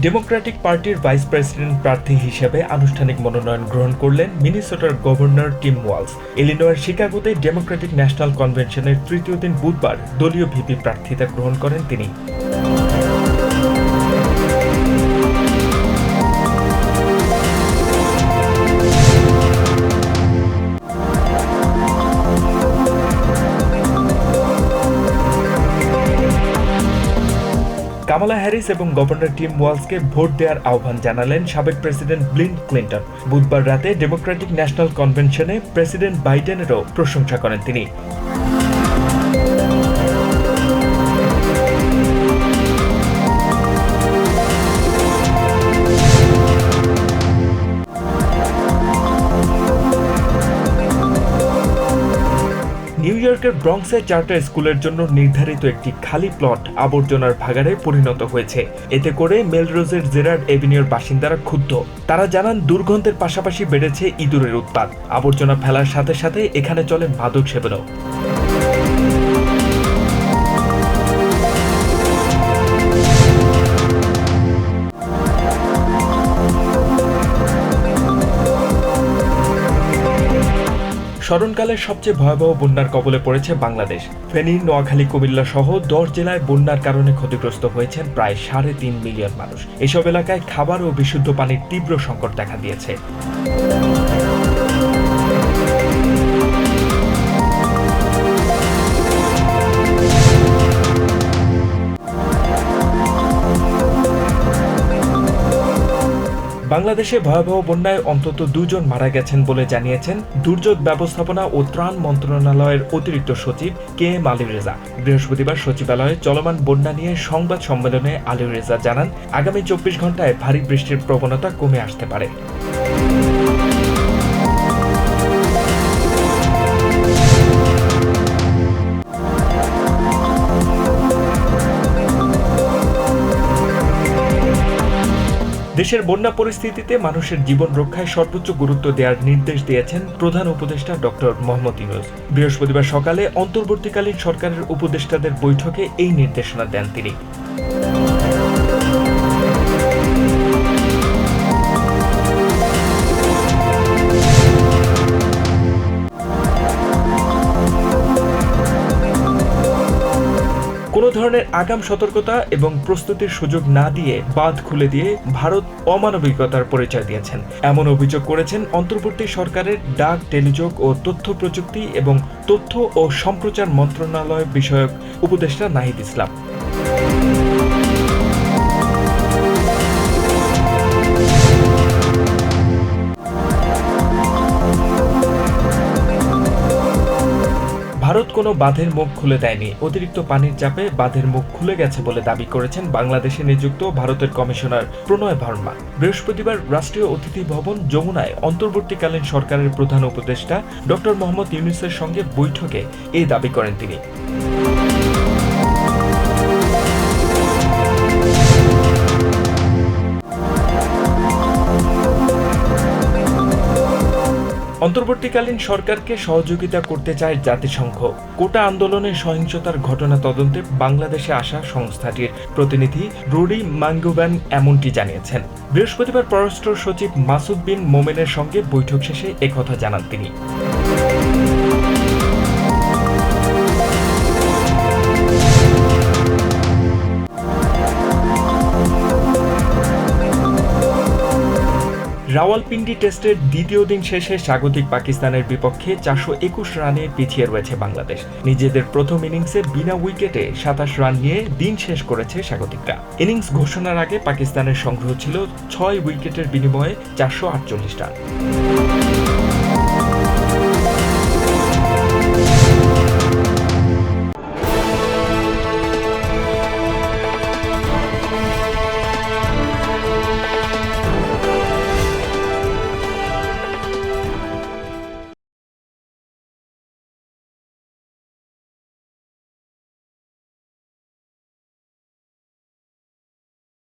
Democratic পার্টির vice president প্রার্থী হিসেবে আনুষ্ঠানিক মনোনয়ন গ্রহণ করলেন মিনেসোটার গভর্নর টিম ওয়ালস। ইলিনয়ের শিকাগোতে ডেমোক্রেটিক ন্যাশনাল কনভেনশনের তৃতীয় দিন বুধবার দলীয় ভিপি প্রার্থিতা গ্রহণ করেন তিনি। কামালা হ্যারিস এবং গভর্নর টিম ওয়ালসকে ভোট দেওয়ার আহ্বান জানালেন সাবেক প্রেসিডেন্ট বিল ক্লিন্টন। বুধবার রাতে ডেমোক্রেটিক ন্যাশনাল কনভেনশনে প্রেসিডেন্ট বাইডেনেরও প্রশংসা করেন তিনি। নিউ ইয়র্কের ব্রঙ্কসে চার্টার স্কুলের জন্য নির্ধারিত একটি খালি প্লট আবর্জনার ভাগাড়ে পরিণত হয়েছে। এতে করে মেলরোজের জেরার্ড এভিনিউর বাসিন্দারা ক্ষুব্ধ। তারা জানান দুর্গন্ধের পাশাপাশি বেড়েছে ইঁদুরের উৎপাত। আবর্জনা ফেলার সাথে সাথে এখানে চলে মাদক সেবনও। স্মরণকালের সবচেয়ে ভয়াবহ বন্যার কবলে পড়েছে বাংলাদেশ। ফেনী, নোয়াখালী, কুমিল্লা সহ 10 জেলায় বন্যার কারণে ক্ষতিগ্রস্ত হয়েছেন প্রায় 3.5 মিলিয়ন মানুষ। এসব এলাকায় খাবার ও বিশুদ্ধ পানির তীব্র সংকট দেখা দিয়েছে। বাংলাদেশে ভয়াবহ বন্যায় অন্তত 2 জন মারা গেছেন বলে জানিয়েছেন দুর্যোগ ব্যবস্থাপনা ও ত্রাণ মন্ত্রণালয়ের অতিরিক্ত সচিব কে এম আলী রেজা। বৃহস্পতিবার সচিবালয়ে চলমান বন্যা নিয়ে সংবাদ সম্মেলনে আলী রেজা জানান, আগামী 24 ঘন্টায় ভারী বৃষ্টির প্রবণতা কমে আসতে পারে। দেশের বন্যা পরিস্থিতিতে মানুষের জীবন রক্ষায় সর্বোচ্চ গুরুত্ব দেওয়ার নির্দেশ দিয়েছেন প্রধান উপদেষ্টা ডক্টর মোহাম্মদ ইউনূস। বৃহস্পতিবার সকালে অন্তর্বর্তীকালীন সরকারের উপদেষ্টাদের বৈঠকে এই নির্দেশনা দেন তিনি। কোনো ধরনের আগাম সতর্কতা এবং প্রস্তুতির সুযোগ না দিয়ে বাঁধ খুলে দিয়ে ভারত অমানবিকতার পরিচয় দিয়েছেন, এমন অভিযোগ করেছেন অন্তর্বর্তী সরকারের ডাক, টেলিযোগ ও তথ্য প্রযুক্তি এবং তথ্য ও সম্প্রচার মন্ত্রণালয় বিষয়ক উপদেষ্টা নাহিদ ইসলাম। ভারত কোনো বাঁধের মুখ খুলে দেয়নি, অতিরিক্ত পানির চাপে বাঁধের মুখ খুলে গেছে বলে দাবি করেছেন বাংলাদেশে নিযুক্ত ভারতের কমিশনার প্রণয় ভার্মা। বৃহস্পতিবার রাষ্ট্রীয় অতিথি ভবন যমুনায় অন্তর্বর্তীকালীন সরকারের প্রধান উপদেষ্টা ডক্টর মোহাম্মদ ইউনূসের সঙ্গে বৈঠকে এই দাবি করেন তিনি। অন্তর্বর্তীকালীন সরকারকে সহযোগিতা করতে চায় জাতিসংঘ। কোটা আন্দোলনের সহিংসতার ঘটনা তদন্তে বাংলাদেশে আসা সংস্থাটির প্রতিনিধি রুডি মাঙ্গুব্যান এমনটি জানিয়েছেন। বৃহস্পতিবার পররাষ্ট্র সচিব মাসুদ বিন মোমেনের সঙ্গে বৈঠক শেষে একথা জানান তিনি। রাওয়ালপিন্ডি টেস্টের দ্বিতীয় দিন শেষে স্বাগতিক পাকিস্তানের বিপক্ষে 421 রানে পিছিয়ে রয়েছে বাংলাদেশ। নিজেদের প্রথম ইনিংসে বিনা উইকেটে 27 রান নিয়ে দিন শেষ করেছে স্বাগতিকরা। ইনিংস ঘোষণার আগে পাকিস্তানের সংগ্রহ ছিল 6 উইকেটের বিনিময়ে 448 রান।